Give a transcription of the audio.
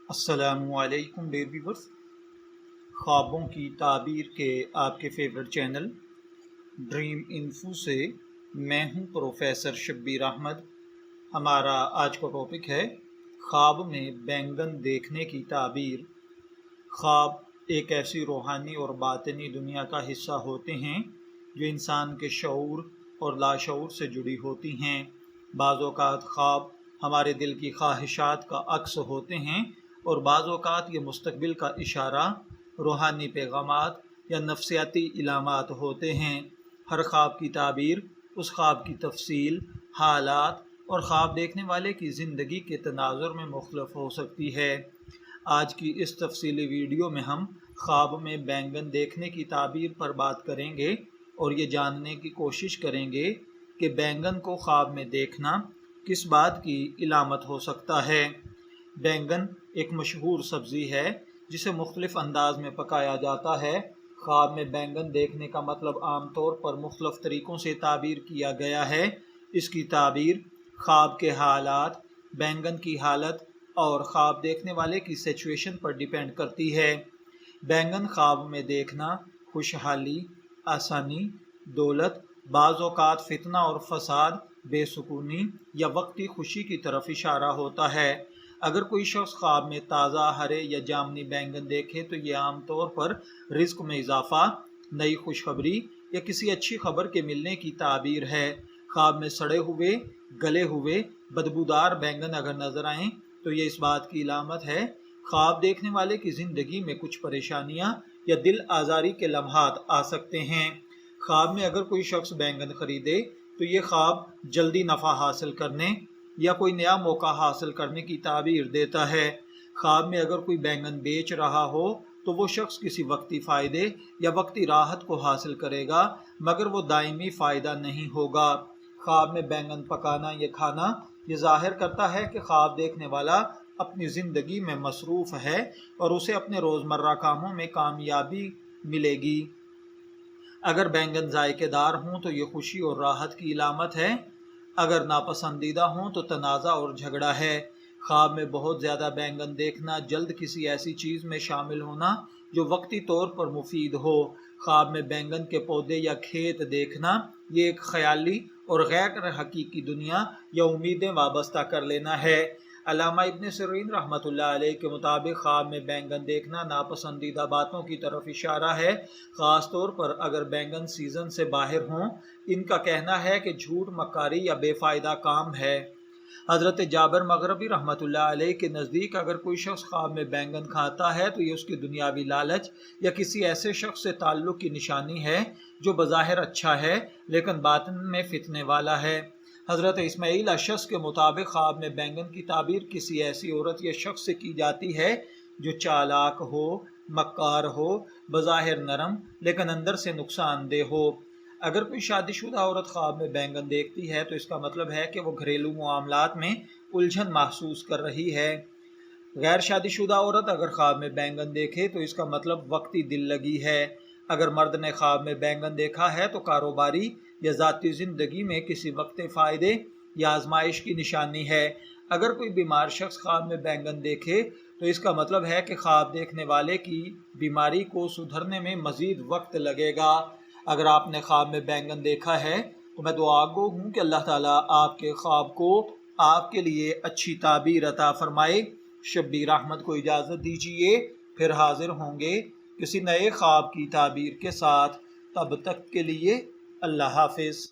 السلام علیکم dear viewers, خوابوں کی تعبیر کے آپ کے فیورٹ چینل ڈریم انفو سے میں ہوں پروفیسر شبیر احمد۔ ہمارا آج کا ٹاپک ہے خواب میں بینگن دیکھنے کی تعبیر۔ خواب ایک ایسی روحانی اور باطنی دنیا کا حصہ ہوتے ہیں جو انسان کے شعور اور لاشعور سے جڑی ہوتی ہیں۔ بعض اوقات خواب ہمارے دل کی خواہشات کا عکس ہوتے ہیں اور بعض اوقات یہ مستقبل کا اشارہ، روحانی پیغامات یا نفسیاتی علامات ہوتے ہیں۔ ہر خواب کی تعبیر اس خواب کی تفصیل، حالات اور خواب دیکھنے والے کی زندگی کے تناظر میں مختلف ہو سکتی ہے۔ آج کی اس تفصیلی ویڈیو میں ہم خواب میں بینگن دیکھنے کی تعبیر پر بات کریں گے اور یہ جاننے کی کوشش کریں گے کہ بینگن کو خواب میں دیکھنا کس بات کی علامت ہو سکتا ہے۔ بینگن ایک مشہور سبزی ہے جسے مختلف انداز میں پکایا جاتا ہے۔ خواب میں بینگن دیکھنے کا مطلب عام طور پر مختلف طریقوں سے تعبیر کیا گیا ہے۔ اس کی تعبیر خواب کے حالات، بینگن کی حالت اور خواب دیکھنے والے کی سچویشن پر ڈیپینڈ کرتی ہے۔ بینگن خواب میں دیکھنا خوشحالی، آسانی، دولت، بعض اوقات فتنہ اور فساد، بے سکونی یا وقتی خوشی کی طرف اشارہ ہوتا ہے۔ اگر کوئی شخص خواب میں تازہ ہرے یا جامنی بینگن دیکھے تو یہ عام طور پر رزق میں اضافہ، نئی خوشخبری یا کسی اچھی خبر کے ملنے کی تعبیر ہے۔ خواب میں سڑے ہوئے، گلے ہوئے، بدبودار بینگن اگر نظر آئیں تو یہ اس بات کی علامت ہے خواب دیکھنے والے کی زندگی میں کچھ پریشانیاں یا دل آزاری کے لمحات آ سکتے ہیں۔ خواب میں اگر کوئی شخص بینگن خریدے تو یہ خواب جلدی نفع حاصل کرنے یا کوئی نیا موقع حاصل کرنے کی تعبیر دیتا ہے۔ خواب میں اگر کوئی بینگن بیچ رہا ہو تو وہ شخص کسی وقتی فائدے یا وقتی راحت کو حاصل کرے گا، مگر وہ دائمی فائدہ نہیں ہوگا۔ خواب میں بینگن پکانا یا کھانا یہ ظاہر کرتا ہے کہ خواب دیکھنے والا اپنی زندگی میں مصروف ہے اور اسے اپنے روزمرہ کاموں میں کامیابی ملے گی۔ اگر بینگن ذائقے دار ہوں تو یہ خوشی اور راحت کی علامت ہے، اگر ناپسندیدہ ہوں تو تنازع اور جھگڑا ہے۔ خواب میں بہت زیادہ بینگن دیکھنا جلد کسی ایسی چیز میں شامل ہونا جو وقتی طور پر مفید ہو۔ خواب میں بینگن کے پودے یا کھیت دیکھنا یہ ایک خیالی اور غیر حقیقی دنیا یا امیدیں وابستہ کر لینا ہے۔ علامہ ابن سیرین رحمۃ اللہ علیہ کے مطابق خواب میں بینگن دیکھنا ناپسندیدہ باتوں کی طرف اشارہ ہے، خاص طور پر اگر بینگن سیزن سے باہر ہوں۔ ان کا کہنا ہے کہ جھوٹ، مکاری یا بے فائدہ کام ہے۔ حضرت جابر مغربی رحمۃ اللہ علیہ کے نزدیک اگر کوئی شخص خواب میں بینگن کھاتا ہے تو یہ اس کی دنیاوی لالچ یا کسی ایسے شخص سے تعلق کی نشانی ہے جو بظاہر اچھا ہے لیکن باطن میں فتنے والا ہے۔ حضرت اسماعیل اشعث کے مطابق خواب میں بینگن کی تعبیر کسی ایسی عورت یا شخص سے کی جاتی ہے جو چالاک ہو، مکار ہو، بظاہر نرم لیکن اندر سے نقصان دہ ہو۔ اگر کوئی شادی شدہ عورت خواب میں بینگن دیکھتی ہے تو اس کا مطلب ہے کہ وہ گھریلو معاملات میں الجھن محسوس کر رہی ہے۔ غیر شادی شدہ عورت اگر خواب میں بینگن دیکھے تو اس کا مطلب وقتی دل لگی ہے۔ اگر مرد نے خواب میں بینگن دیکھا ہے تو کاروباری یا ذاتی زندگی میں کسی وقتی فائدے یا آزمائش کی نشانی ہے۔ اگر کوئی بیمار شخص خواب میں بینگن دیکھے تو اس کا مطلب ہے کہ خواب دیکھنے والے کی بیماری کو سدھرنے میں مزید وقت لگے گا۔ اگر آپ نے خواب میں بینگن دیکھا ہے تو میں دعا گو ہوں کہ اللہ تعالیٰ آپ کے خواب کو آپ کے لیے اچھی تعبیر عطا فرمائے۔ شبیر احمد کو اجازت دیجیے، پھر حاضر ہوں گے کسی نئے خواب کی تعبیر کے ساتھ۔ تب تک کے لیے اللہ حافظ۔